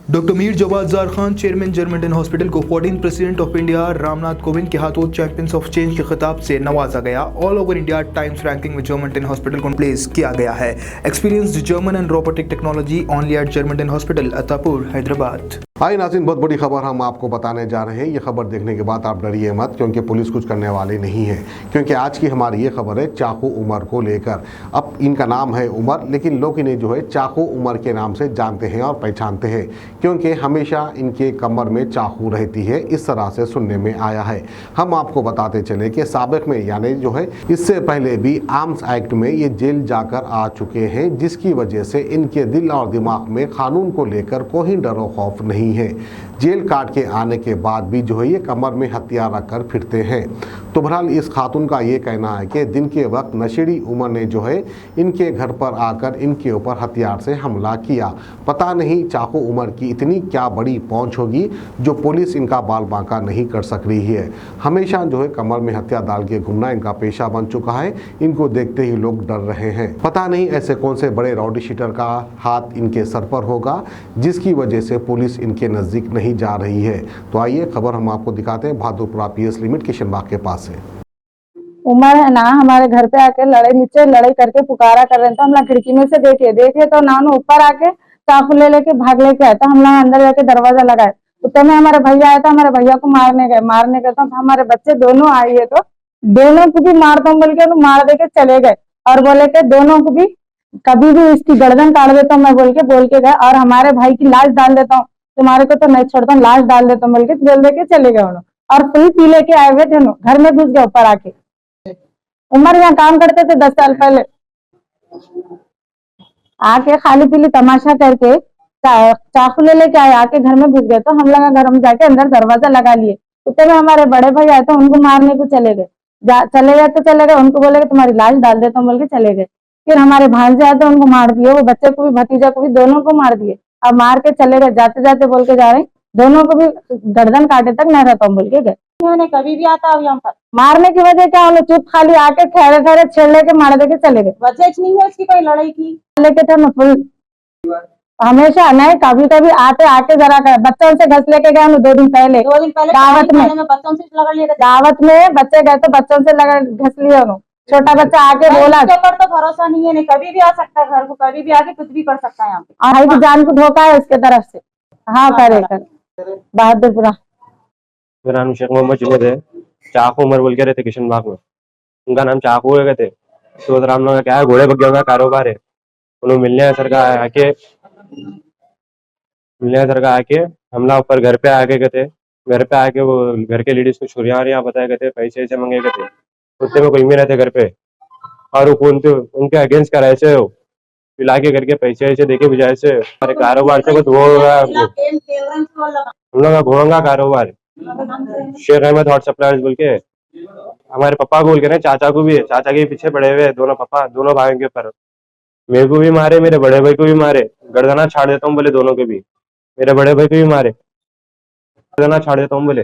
Doctor Mir Jawad Jar Khan, chairman German hospital को 14 president of India Ramnath Kovind के हाथों चैंपियंस ऑफ चेंज के खिताब से नवाजा गया। All over India times ranking में जर्मन हॉस्पिटल को प्लेस किया गया है। Experienced German and robotic technology only at German hospital, Attapur, Hyderabad. Hi नाज़रीन, बहुत बड़ी खबर हम आपको बताने जा रहे हैं। ये खबर देखने के बाद आप डरिए मत, क्योंकि पुलिस कुछ करने वाली नहीं है। क्योंकि आज की हमारी ये खबर है चाकू उमर को लेकर। अब इनका नाम है उमर, लेकिन लोग इन्हें जो है चाकू उमर के नाम से जानते हैं और पहचानते हैं, क्योंकि हमेशा इनके कमर में चाकू रहती है, इस तरह से सुनने में आया है। हम आपको बताते चले कि साबिक में यानी जो है इससे पहले भी आर्म्स एक्ट में ये जेल जाकर आ चुके हैं, जिसकी वजह से इनके दिल और दिमाग में कानून को लेकर कोई डर और खौफ नहीं है। जेल काट के आने के बाद भी जो है ये कमर में हथियार रखकर फिरते हैं। तो बहरहाल इस खातून का ये कहना है कि दिन के वक्त नशेड़ी उमर ने जो है इनके घर पर आकर इनके ऊपर हथियार से हमला किया। पता नहीं चाकू उमर की इतनी क्या बड़ी पहुंच होगी जो पुलिस इनका बाल बांका नहीं कर सक रही है। हमेशा जो है कमर में हथियार डाल के घूमना इनका पेशा बन चुका है। इनको देखते ही लोग डर रहे हैं। पता नहीं ऐसे कौन से बड़े राउडी शीटर का हाथ इनके सर पर होगा जिसकी वजह से पुलिस इनके नज़दीक नहीं जा रही है। तो आइए खबर हम आपको दिखाते हैं बहादुरपुरा PS लिमिट किशन बाग के पास है। उमर है ना, हमारे घर पे आके नीचे लड़ाई करके पुकारा कर रहे थे। हम लोग खिड़की में से देखे तो ना ऊपर आके चाकू लेके भाग लेके आया था। हम लोग अंदर जाके दरवाजा लगाए, उतने में हमारे भैया आया था। हमारे भैया को मारने गए तो हमारे बच्चे दोनों आई है, तो दोनों को भी मारता हूँ बोल के मार दे के चले गए और बोले के दोनों को भी कभी भी इसकी गर्दन काट देता हूँ मैं बोल के गए, और हमारे भाई की लाश डाल देता हूँ, तुम्हारे को तो नहीं छोड़ता हूँ, लाश डाल देता हूँ बोल के बोल दे के चले गए उन्होंने। और फुल पी लेके आए हुए थे, घर में घुस गए ऊपर आके। उमर यहाँ काम करते थे 10 साल पहले, आके खाली पीली तमाशा करके चाकू लेके आए, आके घर में घुस गए। तो हम लोग घर में जाके अंदर दरवाजा लगा लिए। उतने में हमारे बड़े भाई आए तो उनको मारने को चले गए। चले गए, उनको बोले तुम्हारी लाश डाल देता हूँ बोल के चले गए। फिर हमारे भांजे आए तो उनको मार दिए, वो बच्चे को भी भतीजा को भी दोनों को मार दिए। अब मार के चले गए, जाते जाते बोल के जा रहे दोनों को भी गर्दन काटे तक नहीं रहता हूँ बोल के गए। उन्होंने कभी भी आता हो यहाँ पर मारने की वजह क्या, उन्होंने चुप खाली आके ठहरे छेड़ लेके मार दे के चले गए। वजह नहीं है उसकी कोई लड़ाई की लेके थे ना फुल हमेशा नहीं, कभी आके जरा बच्चों से घस लेके गए। 2 दिन पहले दावत में बच्चे गए तो बच्चों से घस लिया उन्होंने। छोटा बच्चा आके बोला ऊपर तो भरोसा नहीं है, कभी भी आ सकता है घर को, कभी भी आके कुछ भी कर सकता है यहाँ पे। भाई की जान को धोखा है उसके तरफ से। हाँ करे बहादुरपुरा। मेरा नाम शेख मोहम्मद जुनेद है। चाकू उमर बोल के रहते किशन बाग में, उनका नाम चाकू है कहते। तो हम लोग क्या है, घोड़े बग्गियों का कारोबार है। उन्होंने मिलने सर का आके हमला ऊपर घर पे आके कहते, घर पे आके वो घर के लेडीज को छुरियां बताया कहते, पैसे ऐसे मंगे कहते। उतने में कोई भी रहते घर पे, और उनके अगेंस्ट कराए से पिला के करके पैसे ऐसे देके बुझाए से हमारे कारोबार से कुछ वो हम लोग का घोड़ों का कारोबार शेख अहमद हॉट सप्लायर्स बोल के। हमारे पापा को बोल के ना, चाचा को भी है, चाचा के पीछे पड़े हुए दोनों भाइयों के ऊपर। मेरे को भी मारे, मेरे बड़े भाई को भी मारे, गर्दना छाड़ देता हूँ बोले दोनों के भी। मेरे बड़े भाई को भी मारे, गर्दना छाड़ देता हूँ बोले।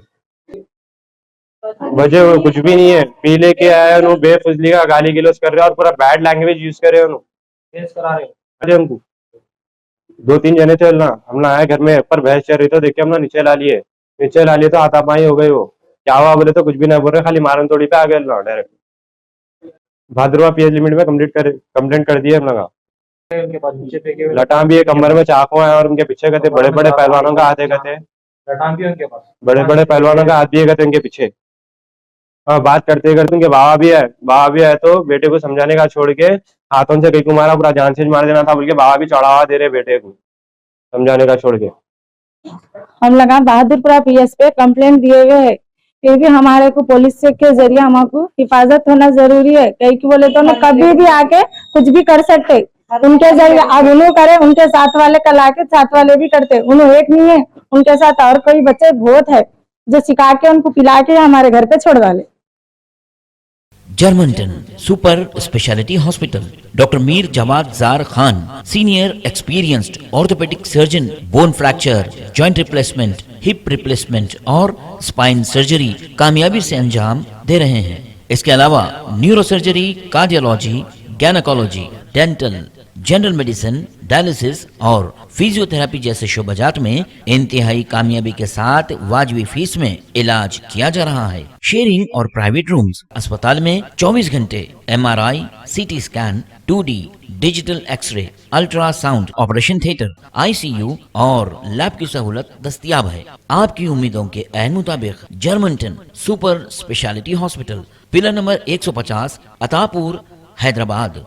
वजह कुछ भी नहीं है, पी लेके आया उन्होंने, बेफजली का गाली गिलोच कर रहे हैं और पूरा बैड लैंग्वेज यूज कर रहे हैं उन्होंने। उनको 2-3 जने थे ना, हम ना आए घर में ऊपर बहस चल रही तो देख के हम ना नीचे ला लिए तो हाथापाई हो गई। वो क्या हुआ बोले तो कुछ भी नहीं बोल रहे, खाली मारन तोड़ी पे आ गए ना डायरेक्ट। बहादुरपुरा PS लिमिट में कंप्लेंट कर दिए हम लोग। लटाम भी है, कमर में चाकू है और उनके पीछे कहते बड़े बड़े पहलवानों का हाथ है कहते, लटाम भी उनके पास बड़े बड़े पहलवानों का हाथ भी है कहते उनके पीछे। हाँ, बात करते उनके बाबा भी है तो बेटे को समझाने का छोड़ के हाथों से कहीं को मारा, पूरा जान से मार देना था बोल के बाबा भी चढ़ावा दे रहे बेटे को समझाने का छोड़ के। हम लगा बहादुरपुरा PS पे कंप्लेंट दिए हुए है, फिर भी हमारे को पुलिस से के जरिए हमको हिफाजत होना जरूरी है। कहीं की बोले तो ना कभी भी आके कुछ भी कर सकते उनके जरिए। अब उन्होंने करे, उनके साथ वाले कल आके साथ वाले भी करते, उन्होंने एक नहीं है, उनके साथ और कोई बच्चे बहुत है जो सिखा के उनको पिला के हमारे घर पे छोड़ डाले। German super speciality hospital, doctor Mir Jawad Jar Khan, senior experienced orthopaedic surgeon, bone fracture, joint replacement, hip replacement और स्पाइन सर्जरी कामयाबी से अंजाम दे रहे हैं। इसके अलावा neuro surgery, cardiology, gynaecology, dental, general medicine, dialysis और फिजियोथेरेपी जैसे शोबाजात में इंतहाई कामयाबी के साथ वाजबी फीस में इलाज किया जा रहा है। शेयरिंग और प्राइवेट रूम्स। अस्पताल में 24 घंटे MRI, CT scan, 2D digital x-ray, ultrasound, operation theatre, ICU और लैब की सहूलत दस्तयाब है। आपकी उम्मीदों के ऐन मुताबिक जर्मनटन super speciality hospital, pillar number 150, Attapur, Hyderabad.